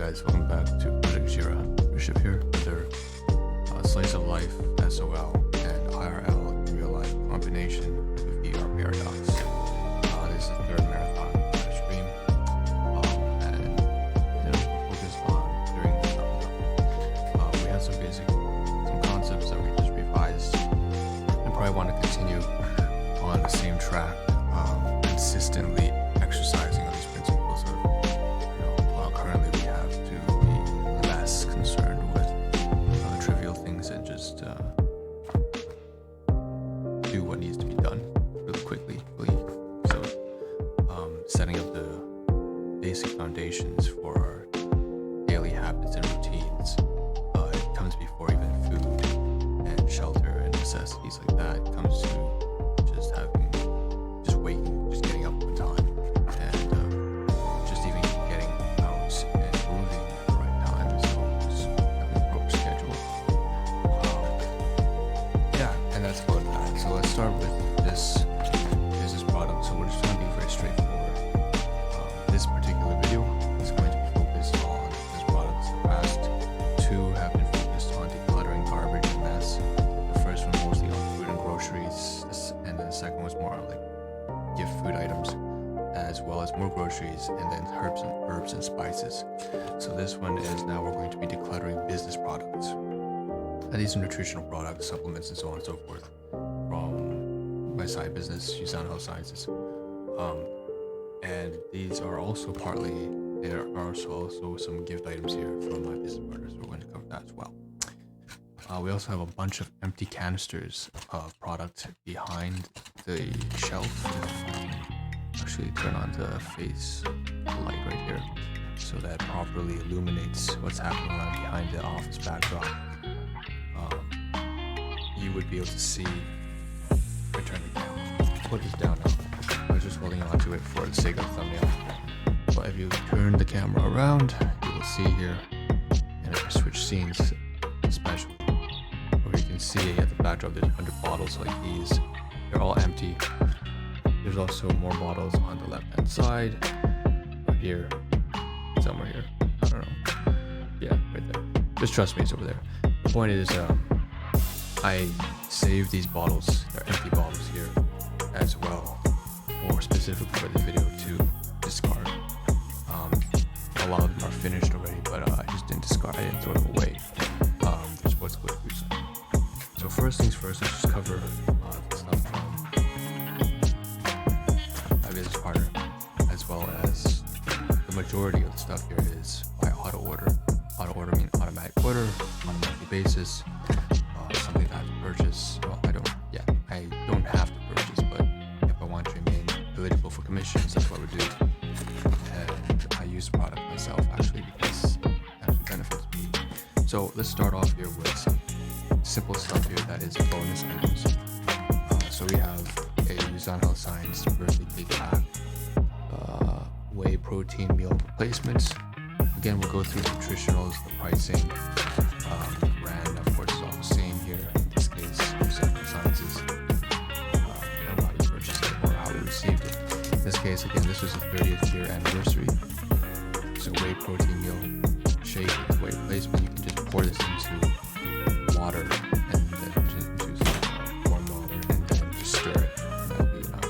guys, welcome back to Project Jira. Bishop here, their slice of life, SOL, and IRL in real life combination with the RPR docs. This is the third marathon stream, and we're focused on during this topic. We have some concepts that we just revised, and probably want to continue on the same track, consistently exercising on these principles of, currently we have to be less concerned with trivial things and just do what needs to be done really quickly. So setting up the basic foundations for our daily habits and routines, it comes before even food and shelter and necessities like that. It comes to just waking, just getting up on time, and just even getting out and moving at the right time. So just having a proper schedule. And that's about that. So let's start with this business product. So we're just trying to be very straightforward. This particular video is going to be focused on business products. The past two have been focused on decluttering garbage and mess. The first one mostly on food and groceries, and then the second was more on like gift food items, as well as more groceries, and then herbs and spices. So this one is now we're going to be decluttering business products. And these are nutritional products, supplements, and so on and so forth from my side business, Yusan Health Sciences. And these are also there are also some gift items here from my business partners. We're going to cover that as well. We also have a bunch of empty canisters of product behind the shelf. Actually turn on the face light right here so that properly illuminates what's happening on behind the office backdrop. You would be able to see. I turn it down. Put this down now. I was just holding on to it for the sake of the thumbnail. But if you turn the camera around, you will see here, and if you switch scenes, especially, where you can see at the backdrop there's 100 bottles like these. They're all empty. There's also more bottles on the left hand side, or here, somewhere here. I don't know. Yeah, right there. Just trust me, it's over there. The point is, I saved these bottles, they're empty bottles here as well, or specifically for this video to discard. A lot of them are finished already, but I just didn't discard, I didn't throw them away. There's what's good to recycle. So first things first, let's just cover the stuff from my business partner, as well as the majority of the stuff here is by auto order. Auto order means automatic order on a monthly basis. Something that I have to purchase. Well, I don't have to purchase, but if I want to remain eligible for commissions, that's what I would do. And I use the product myself actually because it actually benefits me. So let's start off here with some simple stuff here that is bonus items. So we have a Yusan Health Science birthday cake pack, whey protein meal replacements. Again, we'll go through the nutritionals, the pricing, the brand, of course, is all the same here. In this case, Yusan Health Sciences, and how you purchased it or how we received it. In this case, again, this was the 30th year anniversary. So whey protein meal shake with whey replacement. You can just pour this into water and then into some warm water and then just stir it. That'll be enough.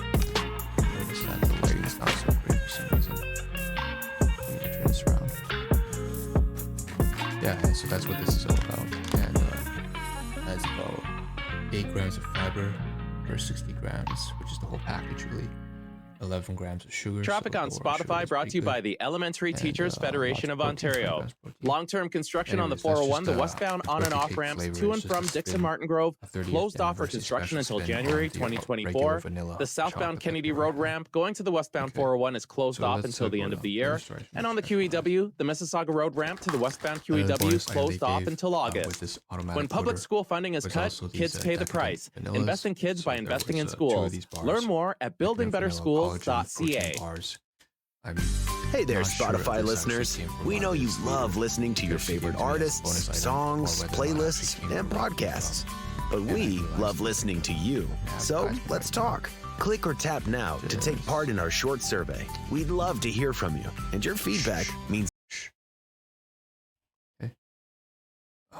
Notice that the lighting is not so great for some reason. Let me turn this around. Yeah, so that's what this is all about. And that's about 8 grams of fiber per 60 grams, which is the whole package really. 11 grams of sugar. Traffic on Spotify brought to you by the Elementary Teachers Federation of Ontario. Long-term construction on the 401, the westbound on and off ramps to and from Dixon Martin Grove, closed off for construction until January 2024. The southbound Kennedy Road ramp going to the westbound 401 is closed off until the end of the year. And on the QEW, the Mississauga Road ramp to the westbound QEW is closed off until August. When public school funding is cut, kids pay the price. Invest in kids by investing in schools. Learn more at buildingbetterschools.ca. Hey there, Spotify listeners. We know you love listening to your favorite artists, songs, playlists, and podcasts. But we love listening to you. So let's talk. Click or tap now to take part in our short survey. We'd love to hear from you, and your feedback means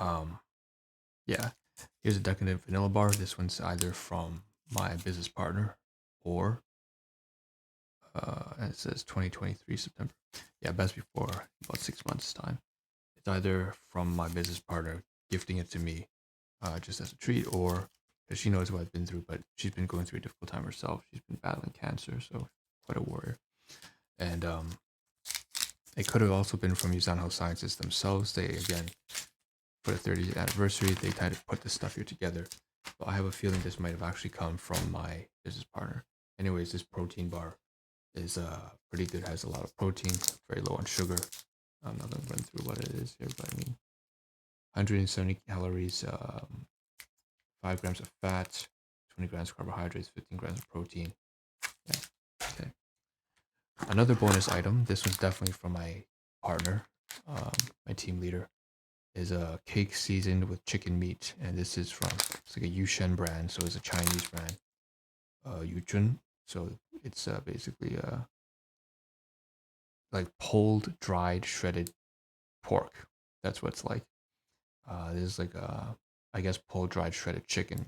Yeah, here's a decadent vanilla bar. This one's either from my business partner or and it says 2023 September. Yeah, best before about 6 months time. It's either from my business partner gifting it to me just as a treat, or because she knows what I've been through, but she's been going through a difficult time herself. She's been battling cancer, so quite a warrior. And it could have also been from Yuzan Health Sciences themselves. They, again, for the 30th anniversary, they kind of put this stuff here together. But I have a feeling this might have actually come from my business partner. Anyways, this protein bar is pretty good. Has a lot of protein, very low on sugar. I'm not going to run through what it is here, but I mean, 170 calories, 5 grams of fat, 20 grams of carbohydrates, 15 grams of protein. Yeah, okay. Another bonus item, this one's definitely from my partner, my team leader, is a cake seasoned with chicken meat. And this is from, it's like a Yushen brand, so it's a Chinese brand, Yuchun. So it's basically like pulled, dried, shredded pork. That's what it's like. This is like I guess pulled, dried, shredded chicken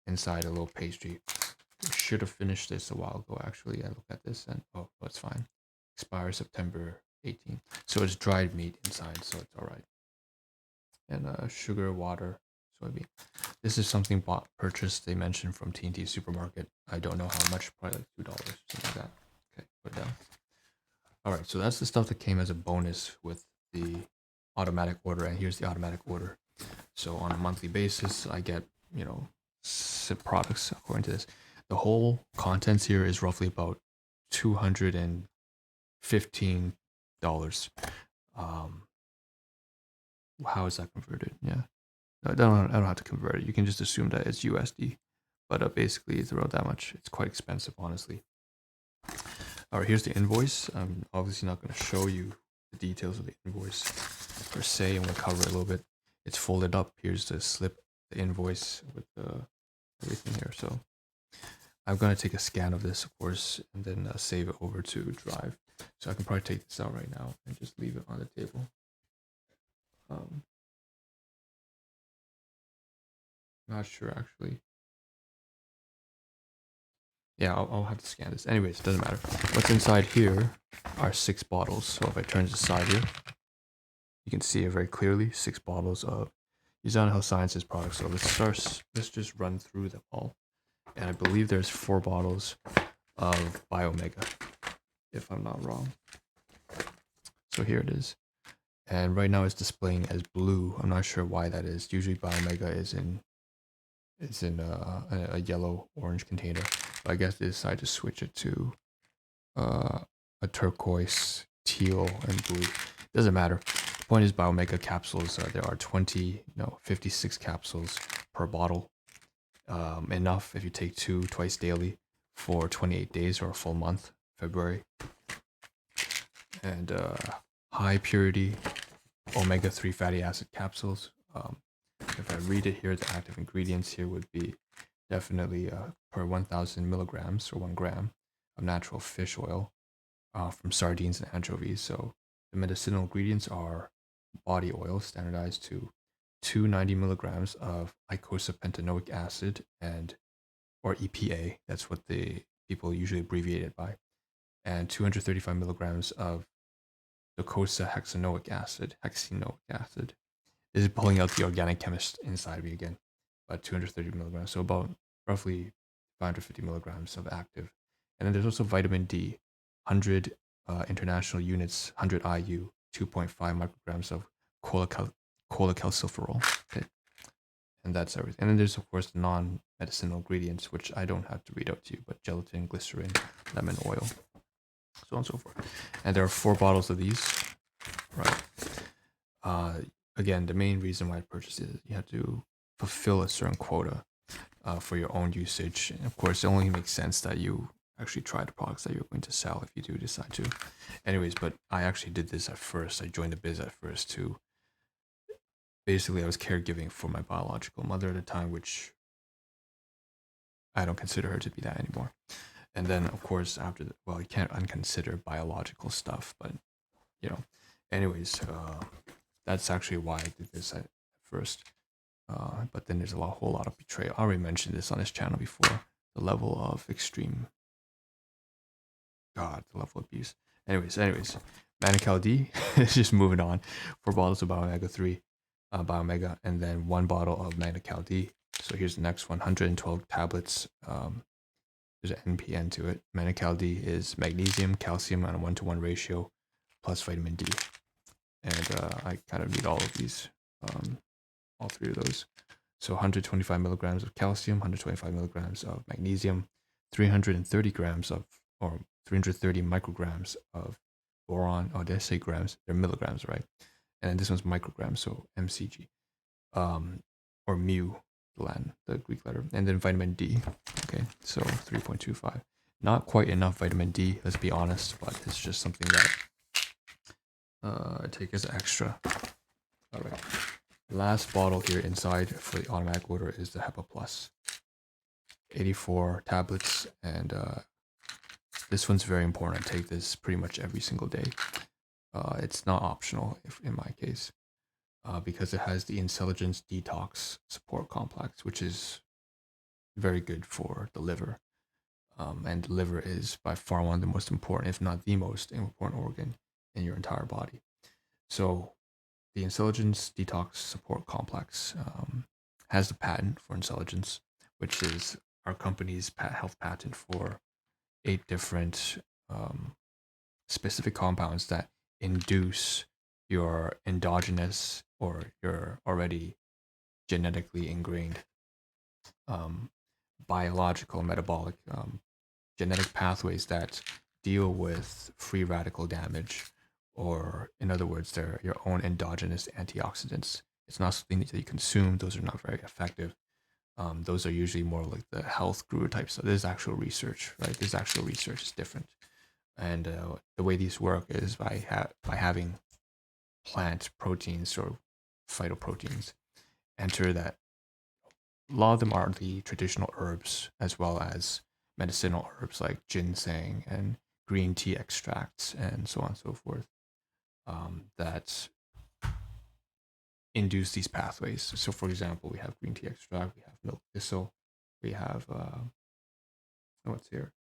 inside a little pastry. Should have finished this a while ago, actually. I looked at this and oh, it's fine. Expires September 18th. So it's dried meat inside, so it's all right. And sugar, water, soybean. This is something purchased, they mentioned, from T&T Supermarket. I don't know how much, probably like $2, something like that. Okay, put it down. All right, so that's the stuff that came as a bonus with the automatic order, and here's the automatic order. So on a monthly basis, I get, SIP products according to this. The whole contents here is roughly about $215. How is that converted? Yeah, I don't have to convert it. You can just assume that it's USD, but basically it's about that much. It's quite expensive, honestly. All right, here's the invoice. I'm obviously not going to show you the details of the invoice per se. I'm going to cover it a little bit. It's folded up. Here's the slip, the invoice with everything here. So I'm going to take a scan of this, of course, and then save it over to Drive. So I can probably take this out right now and just leave it on the table. Not sure, actually. Yeah, I'll have to scan this. Anyways, it doesn't matter. What's inside here are 6 bottles. So if I turn to the side here, you can see it very clearly. 6 bottles of Yuzan Health Sciences products. So let's just run through them all. And I believe there's 4 bottles of Biomega, if I'm not wrong. So here it is. And right now it's displaying as blue. I'm not sure why that is. Usually Biomega is in a yellow orange container. But I guess they decided to switch it to a turquoise, teal, and blue. Doesn't matter. The point is, Biomega capsules. There are 56 capsules per bottle. Enough if you take 2 twice daily for 28 days or a full month, February. And high purity omega-3 fatty acid capsules. If I read it here, the active ingredients here would be definitely per 1,000 milligrams or 1 gram of natural fish oil from sardines and anchovies. So the medicinal ingredients are body oil, standardized to 290 milligrams of eicosapentaenoic acid or EPA. That's what the people usually abbreviate it by, and 235 milligrams of docosahexaenoic acid. This is pulling out the organic chemist inside me again, about 230 milligrams, so about roughly 550 milligrams of active. And then there's also vitamin D, 100 international units, 100 IU, 2.5 micrograms of cholecalciferol. Okay. And that's everything. And then there's, of course, non-medicinal ingredients, which I don't have to read out to you, but gelatin, glycerin, lemon oil, so on and so forth. And there are 4 bottles of these, right? Again, the main reason why I purchased it is you have to fulfill a certain quota for your own usage. And of course, it only makes sense that you actually try the products that you're going to sell if you do decide to. Anyways, but I actually did this at first. I joined the biz at first to basically I was caregiving for my biological mother at the time, which I don't consider her to be that anymore. And then, of course, after you can't unconsider biological stuff, but anyways, that's actually why I did this at first. But then there's whole lot of betrayal. I already mentioned this on this channel before. The level of extreme, the level of abuse. Anyways, Manacal D is just moving on. 4 bottles of Biomega 3, Biomega, and then 1 bottle of Manacal D. So here's the next one, 112 tablets. There's an NPN to it. Manacal D is magnesium, calcium on a 1-to-1 ratio, plus vitamin D. And I kind of need all of these, all 3 of those. So 125 milligrams of calcium, 125 milligrams of magnesium, 330 grams of, or 330 micrograms of boron. Oh, did I say grams? They're milligrams, right? And this one's micrograms, so mcg, or mu, the Greek letter, and then vitamin D. Okay, so 3.25. Not quite enough vitamin D, let's be honest, but it's just something that I take as extra. All right. Last bottle here inside for the automatic order is the HEPA Plus. 84 tablets, and this one's very important. I take this pretty much every single day. It's not optional in my case, because it has the intelligence detox support complex, which is very good for the liver. And the liver is by far one of the most important, if not the most important organ in your entire body. So the intelligence detox support complex has the patent for intelligence, which is our company's health patent for 8 different specific compounds that induce your endogenous or your already genetically ingrained biological, metabolic, genetic pathways that deal with free radical damage, or in other words, they're your own endogenous antioxidants. It's not something that you consume. Those are not very effective. Those are usually more like the health guru type stuff. There's actual research, right? There's actual research is different. And the way these work is by having plant proteins or phytoproteins enter that. A lot of them are the traditional herbs, as well as medicinal herbs like ginseng and green tea extracts and so on and so forth, that induce these pathways. So for example, we have green tea extract, we have milk thistle, we have what's here?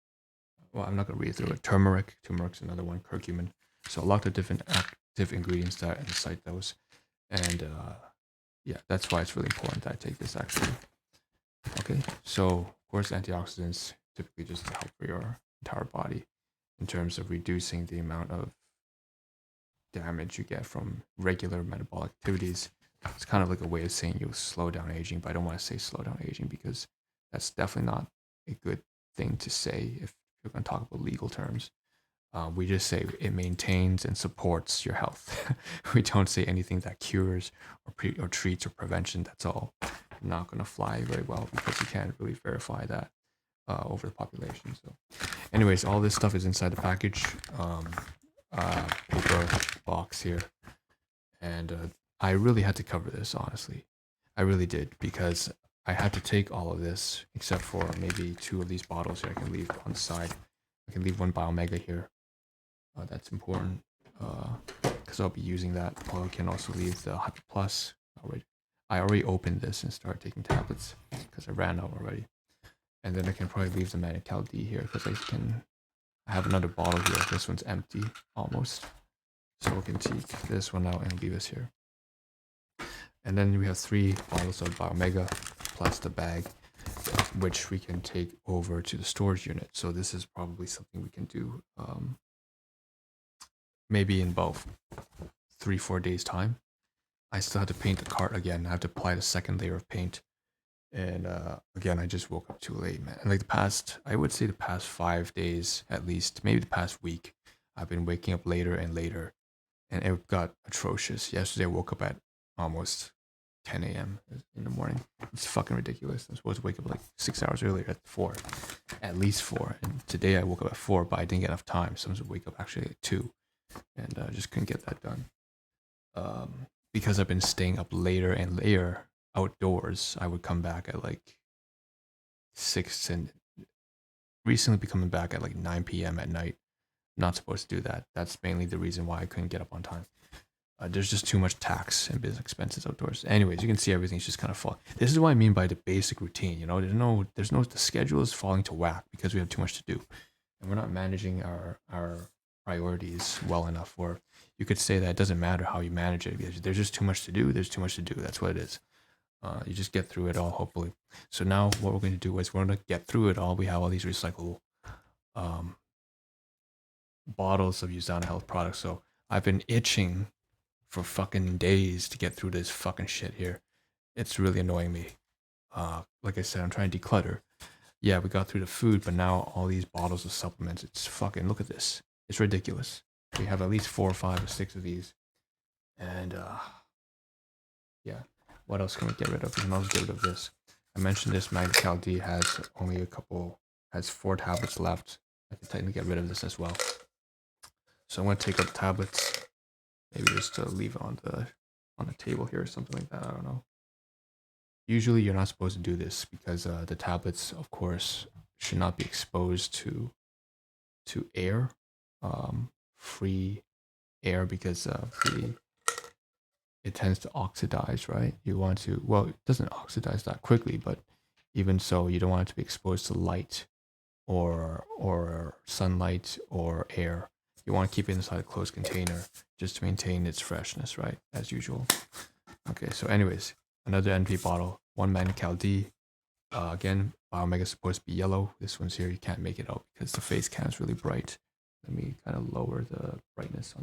Well, I'm not going to read through it. Turmeric's another one, curcumin. So a lot of different active ingredients that incite those. And yeah, that's why it's really important that I take this actually. Okay, so of course antioxidants typically just to help for your entire body in terms of reducing the amount of damage you get from regular metabolic activities. It's kind of like a way of saying you'll slow down aging, but I don't want to say slow down aging because that's definitely not a good thing to say if you're going to talk about legal terms. We just say it maintains and supports your health. We don't say anything that cures or treats or prevention. That's all not going to fly very well because you can't really verify that over the population. So anyways, all this stuff is inside the package, paper box here. And I really had to cover this, honestly. I really did, because I had to take all of this except for maybe 2 of these bottles here I can leave on the side. I can leave 1 Biomega here. That's important because I'll be using that. Or I can also leave the Hyper Plus. I already opened this and started taking tablets because I ran out already. And then I can probably leave the Manacal D here because I have another bottle here. This one's empty almost. So we can take this one out and leave this here. And then we have 3 bottles of Biomega plus the bag, which we can take over to the storage unit. So this is probably something we can do maybe in about 3-4 days time. I still have to paint the cart again. I have to apply the second layer of paint. And again, I just woke up too late, man. And like I would say the past 5 days at least, maybe the past week, I've been waking up later and later. And it got atrocious. Yesterday I woke up at almost 10 a.m. in the morning. It's fucking ridiculous. I'm supposed to wake up like 6 hours earlier at 4. At least 4. And today I woke up at 4, but I didn't get enough time. So I'm supposed to wake up actually at 2. And I just couldn't get that done. Because I've been staying up later and later outdoors, I would come back at like 6 and recently be coming back at like 9 p.m. at night. Not supposed to do that. That's mainly the reason why I couldn't get up on time. There's just too much tax and business expenses outdoors. Anyways, you can see everything's just kind of fall. This is what I mean by the basic routine. You know, the schedule is falling to whack because we have too much to do, and we're not managing our priorities well enough. Or you could say that it doesn't matter how you manage it because there's just too much to do. There's too much to do. That's what it is. You just get through it all, hopefully. So now what we're going to do is we're going to get through it all. We have all these recyclable bottles of Usana Health products. So I've been itching for fucking days to get through this fucking shit here. It's really annoying me. Like I said, I'm trying to declutter. Yeah, we got through the food, but now all these bottles of supplements, it's fucking, look at this. It's ridiculous. We have at least 4 or 5 or 6 of these. And yeah, what else can we get rid of? We can also get rid of this. I mentioned this Magnecal D has has 4 tablets left. I can technically get rid of this as well. So I'm going to take out the tablets. Maybe just to leave it on the table here or something like that. I don't know. Usually you're not supposed to do this because the tablets, of course, should not be exposed to air, free air, because it tends to oxidize, right? You want to, well, it doesn't oxidize that quickly, but even so, you don't want it to be exposed to light or sunlight or air. You want to keep it inside a closed container just to maintain its freshness, right? As usual. Okay, so anyways, another NP bottle, 1 Magnecal D. Again, Biomega is supposed to be yellow. This one's here, you can't make it out because the face cam is really bright. Let me kind of lower the brightness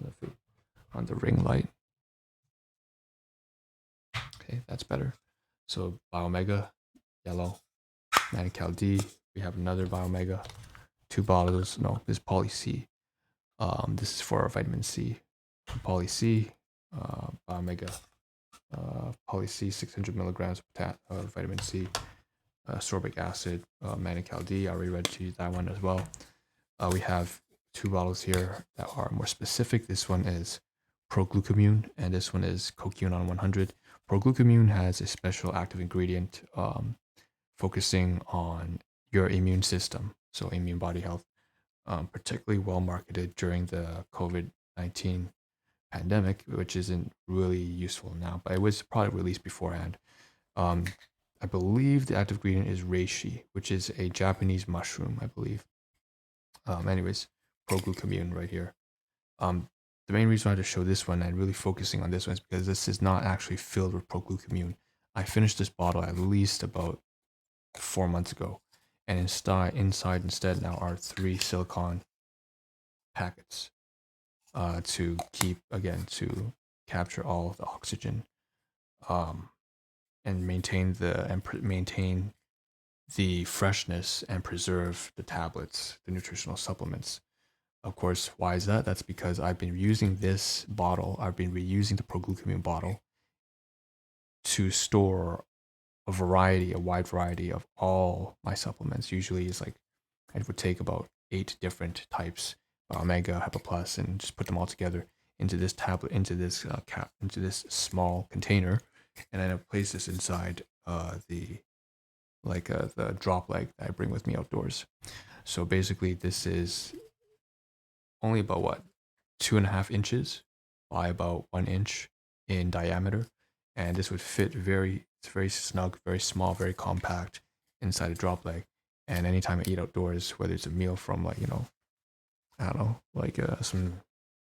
on the ring light. Okay, that's better. So Biomega, yellow. Magnecal D. We have another Biomega. 2 bottles. No, this is Poly C. This is for vitamin C. Poly C, Biomega, Poly C, 600 milligrams of vitamin C, sorbic acid, Magnecal D. I already read to you that one as well. We have 2 bottles here that are more specific. This one is Proglucamune, and this one is Coquinone 100. Proglucamune has a special active ingredient focusing on your immune system, so immune body health. Particularly well marketed during the COVID-19 pandemic, which isn't really useful now, but it was probably released beforehand. I believe the active ingredient is reishi, which is a Japanese mushroom, I believe. Anyways, Proglucamune right here. The main reason I had to show this one and really focusing on this one is because this is not actually filled with Proglucamune. I finished this bottle at least about 4 months ago. And inside instead now are 3 silicone packets to capture all of the oxygen and maintain the freshness and preserve the tablets, the nutritional supplements. Of course, why is that? That's because I've been using this bottle. I've been reusing the Proglucamune bottle to store a wide variety of all my supplements. Usually it's like, I would take about 8 different types, Omega, Hyper Plus, and just put them all together into this tablet, into this small container, and then I place this inside the drop leg that I bring with me outdoors. So basically this is only about 2.5 inches by about 1 inch in diameter, and this would fit it's very snug, very small, very compact inside a drop leg. And anytime I eat outdoors, whether it's a meal from some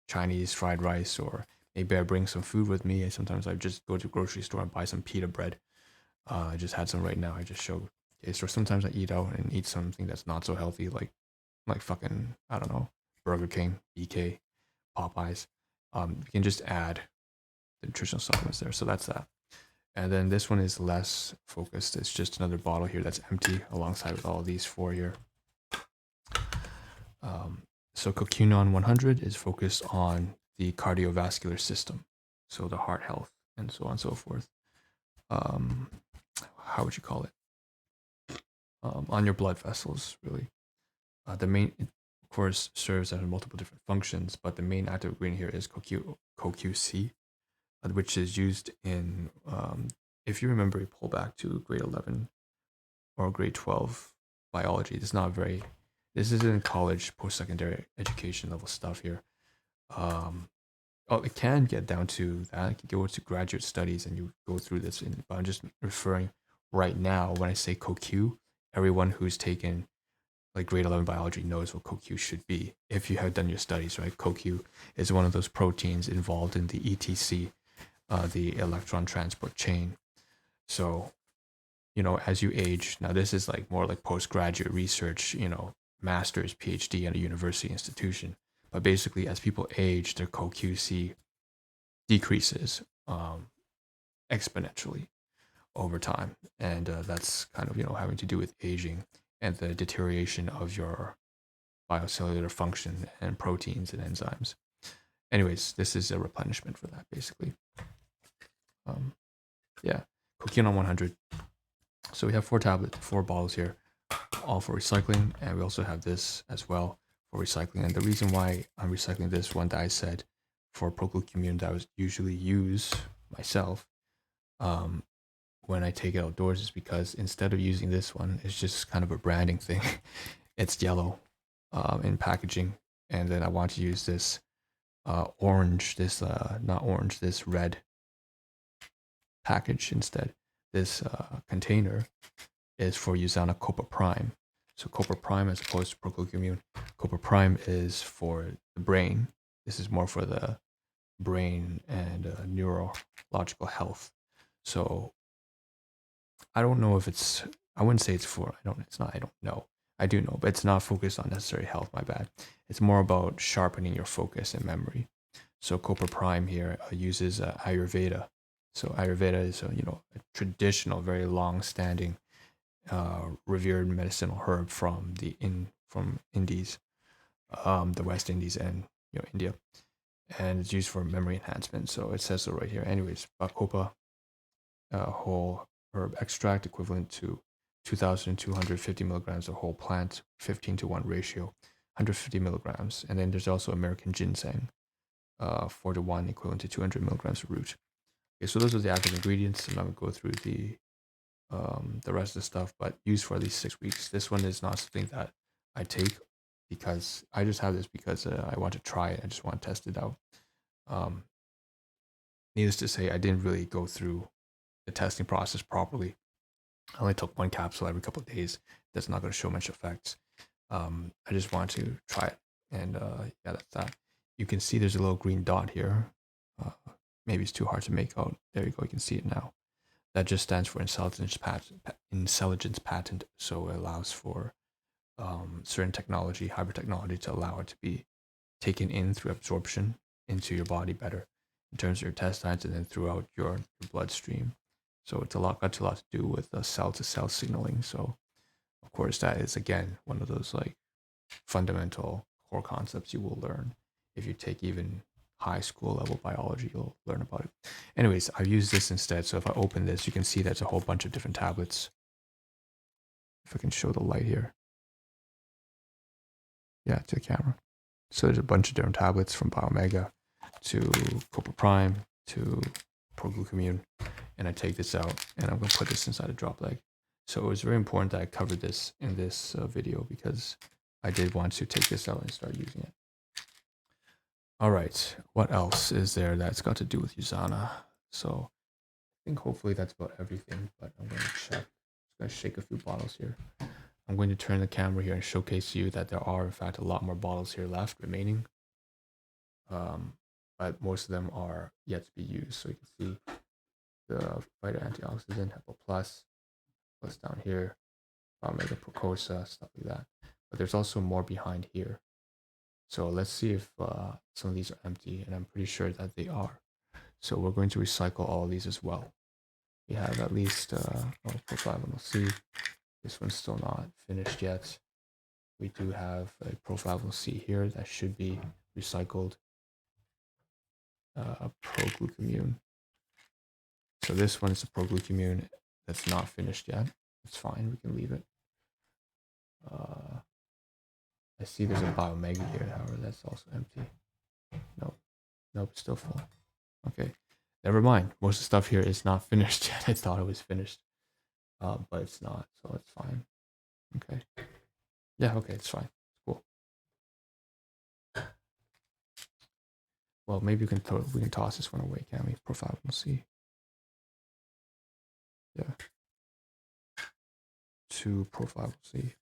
Chinese fried rice, or maybe I bring some food with me, and sometimes I just go to the grocery store and buy some pita bread. I just had some right now. I just showed. Okay, so sometimes I eat out and eat something that's not so healthy, like fucking, I don't know, Burger King, BK, Popeyes. You can just add the nutritional supplements there. So that's that. And then this one is less focused. It's just another bottle here that's empty alongside with all of these 4 here. So Coquinone 100 is focused on the cardiovascular system, so the heart health and so on and so forth. How would you call it? On your blood vessels, really. The main, of course, serves as multiple different functions, but the main active ingredient here is CoQ-C, which is used in, if you remember, you pull back to grade 11 or grade 12 biology. This isn't college, post-secondary education level stuff here. Oh, it can get down to that. You can go to graduate studies and you go through this. But I'm just referring right now when I say CoQ, everyone who's taken like grade 11 biology knows what CoQ should be. If you have done your studies, right? CoQ is one of those proteins involved in the ETC, the electron transport chain. So, as you age, now this is like more like postgraduate research, master's, PhD at a university institution. But basically, as people age, their CoQ-C decreases exponentially over time. And that's kind of, having to do with aging and the deterioration of your biocellular function and proteins and enzymes. Anyways, this is a replenishment for that, basically. Yeah, Coquina 100. So we have 4 tablets, 4 bottles here, all for recycling, and we also have this as well for recycling. And the reason why I'm recycling this one that I said for procalcumine that I would usually use myself when I take it outdoors is because instead of using this one, it's just kind of a branding thing. It's yellow in packaging, and then I want to use this orange, this red package instead. This container is for Usana Copa Prime. So Copa Prime, as opposed to procalcumine, Copa Prime is for the brain. This is more for the brain and neurological health. So I don't know if it's, I wouldn't say it's for, I don't know. I do know, but it's not focused on necessary health, my bad. It's more about sharpening your focus and memory. So Copa Prime here uses Ayurveda. So Ayurveda is a traditional, very long-standing, revered medicinal herb from from Indies, the West Indies and India, and it's used for memory enhancement. So it says so right here. Anyways, Bacopa whole herb extract equivalent to 2,250 milligrams of whole plant, 15:1 ratio, 150 milligrams, and then there's also American ginseng, 4:1 equivalent to 200 milligrams of root. Okay, so those are the active ingredients. I'm not gonna go through the rest of the stuff, but used for at least 6 weeks. This one is not something that I take because I just have this because I want to try it. I just want to test it out. Needless to say, I didn't really go through the testing process properly. I only took 1 capsule every couple of days. That's not going to show much effects. I just want to try it, and yeah, that's that. You can see there's a little green dot here. Maybe it's too hard to make out. There you go. You can see it now. That just stands for intelligence patent. So it allows for certain technology, hybrid technology, to allow it to be taken in through absorption into your body better in terms of your intestines and then throughout your bloodstream. So it's got a lot to do with cell-to-cell signaling. So of course that is again one of those like fundamental core concepts you will learn if you take even high school level biology. You'll learn about it. Anyways, I've used this instead. So if I open this, you can see there's a whole bunch of different tablets. If I can show the light here. Yeah, to the camera. So there's a bunch of different tablets from Biomega to Copa Prime to procalcumine. And I take this out and I'm going to put this inside a drop leg. So it was very important that I covered this in this video because I did want to take this out and start using it. All right, what else is there that's got to do with Usana? So I think hopefully that's about everything, but I'm going to check. I'm going to shake a few bottles here. I'm going to turn the camera here and showcase to you that there are in fact a lot more bottles here left remaining. But most of them are yet to be used. So you can see the Vita Antioxidant, Hepa Plus down here, Omega Procosa, stuff like that. But there's also more behind here. So let's see if some of these are empty, and I'm pretty sure that they are. So we're going to recycle all of these as well. We have at least proflavanol C. This one's still not finished yet. We do have a proflavanol C here that should be recycled. Procalcumine. So this one is a procalcumine that's not finished yet. It's fine, we can leave it. I see there's a Biomega here, however, that's also empty. Nope, it's still full. Okay, never mind. Most of the stuff here is not finished yet. I thought it was finished, but it's not, so it's fine. Okay. Yeah, okay, it's fine. Cool. well, maybe we can toss this one away, can't we? Profile, we'll see. Yeah. 2 profile, we'll see.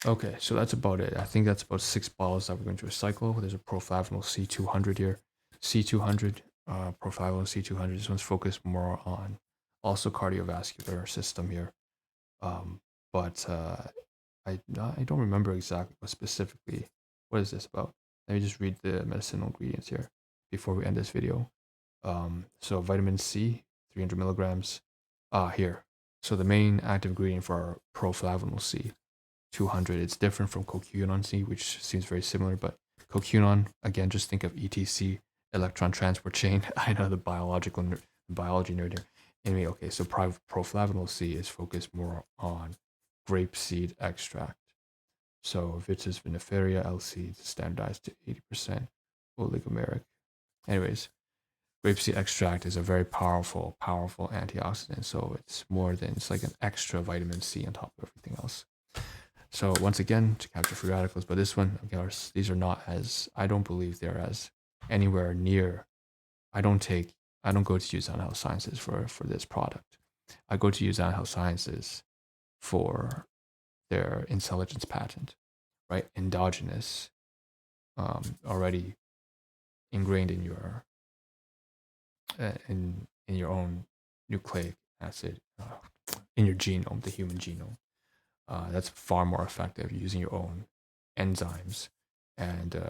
Okay, so that's about it. I think that's about 6 bottles that we're going to recycle. There's a proflavanol C200 here. C200, proflavanol C200. This one's focused more on also cardiovascular system here. But I don't remember exactly what specifically. What is this about? Let me just read the medicinal ingredients here before we end this video. So vitamin C, 300 milligrams. Here. So the main active ingredient for our proflavanol C, 200. It's different from coquinone C, which seems very similar, but coquinone, again, just think of ETC, electron transport chain. I know the biology nerd here. Anyway, okay, so proflavanol C is focused more on grapeseed extract. So Vitis vinifera LC is standardized to 80% oligomeric. Anyways, grapeseed extract is a very powerful antioxidant. So it's like an extra vitamin C on top of everything else. So once again, to capture free radicals, but this one, of course, these are not as, I don't believe they're as anywhere near. I don't go to Uzan Health Sciences for this product. I go to Uzan Health Sciences for their intelligence patent, right? Endogenous, already ingrained in your in your own nucleic acid, in your genome, the human genome. That's far more effective using your own enzymes, and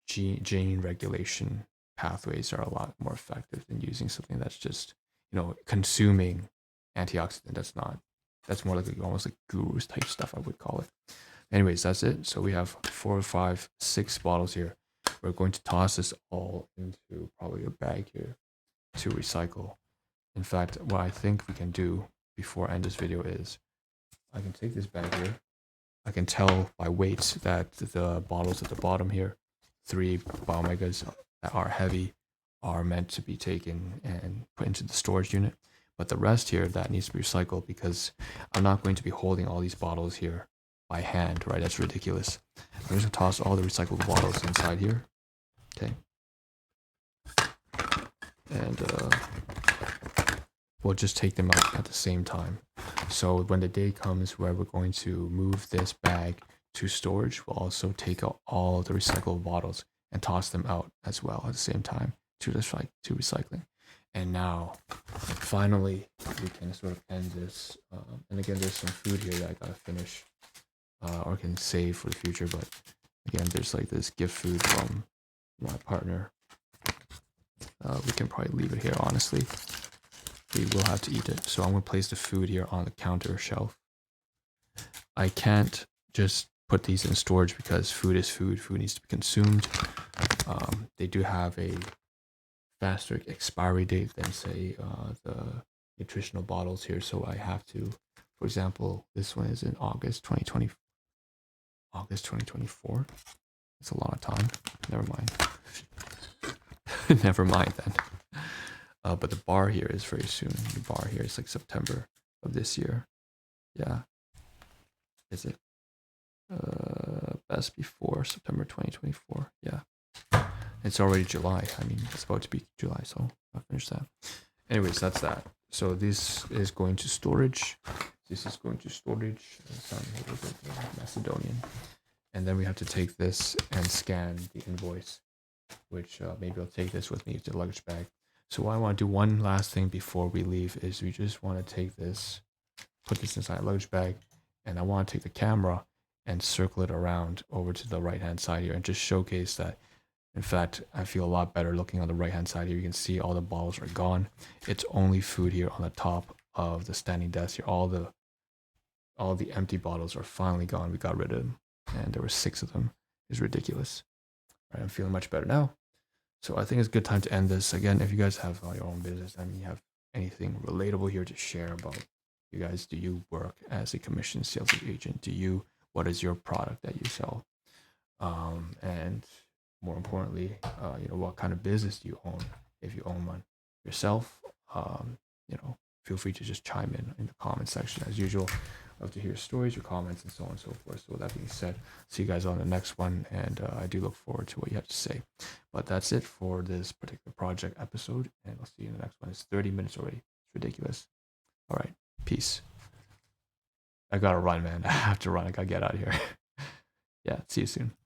gene regulation pathways are a lot more effective than using something that's just, consuming antioxidant. That's more like almost like gurus type stuff, I would call it. Anyways, that's it. So we have 4, 5, 6 bottles here. We're going to toss this all into probably a bag here to recycle. In fact, what I think we can do before I end this video is I can take this bag here. I can tell by weight that the bottles at the bottom here, 3 biomegas that are heavy, are meant to be taken and put into the storage unit. But the rest here, that needs to be recycled, because I'm not going to be holding all these bottles here by hand, right? That's ridiculous. I'm just gonna toss all the recyclable bottles inside here. Okay. And we'll just take them out at the same time. So when the day comes where we're going to move this bag to storage, we'll also take out all the recyclable bottles and toss them out as well at the same time to recycling. And now, finally, we can sort of end this. And again, there's some food here that I gotta finish, or can save for the future. But again, there's like this gift food from my partner. We can probably leave it here, honestly. We will have to eat it. So I'm gonna place the food here on the counter shelf. I can't just put these in storage because food is food. Food needs to be consumed. They do have a faster expiry date than, say, the nutritional bottles here. So I have to, for example, this one is in August 2024. It's a lot of time. Never mind. Never mind then. But the bar here is very soon. The bar here is like September of this year. Yeah. Is it? Best before September 2024. Yeah. It's already July. I mean, it's about to be July, so I'll finish that. Anyways, that's that. So this is going to storage. This is going to storage. Macedonian. And then we have to take this and scan the invoice, which maybe I'll take this with me to the luggage bag. So what I want to do, one last thing before we leave, is we just want to take this, put this inside a luggage bag, and I want to take the camera and circle it around over to the right hand side here and just showcase that. In fact, I feel a lot better looking on the right hand side here. You can see all the bottles are gone. It's only food here on the top of the standing desk here. All the empty bottles are finally gone. We got rid of them, and there were 6 of them. It's ridiculous. Right, I'm feeling much better now. So I think it's a good time to end this. Again, if you guys have your own business, I mean, you have anything relatable here to share about you guys, do you work as a commission sales agent? What is your product that you sell? And more importantly, what kind of business do you own? If you own one yourself, feel free to just chime in the comment section as usual. Love to hear your stories, your comments, and so on and so forth. So with that being said, see you guys on the next one, and I do look forward to what you have to say. But that's it for this particular project episode, and I'll see you in the next one. It's 30 minutes already. It's ridiculous. All right, peace. I gotta run, man. I have to run. I gotta get out of here. Yeah, see you soon.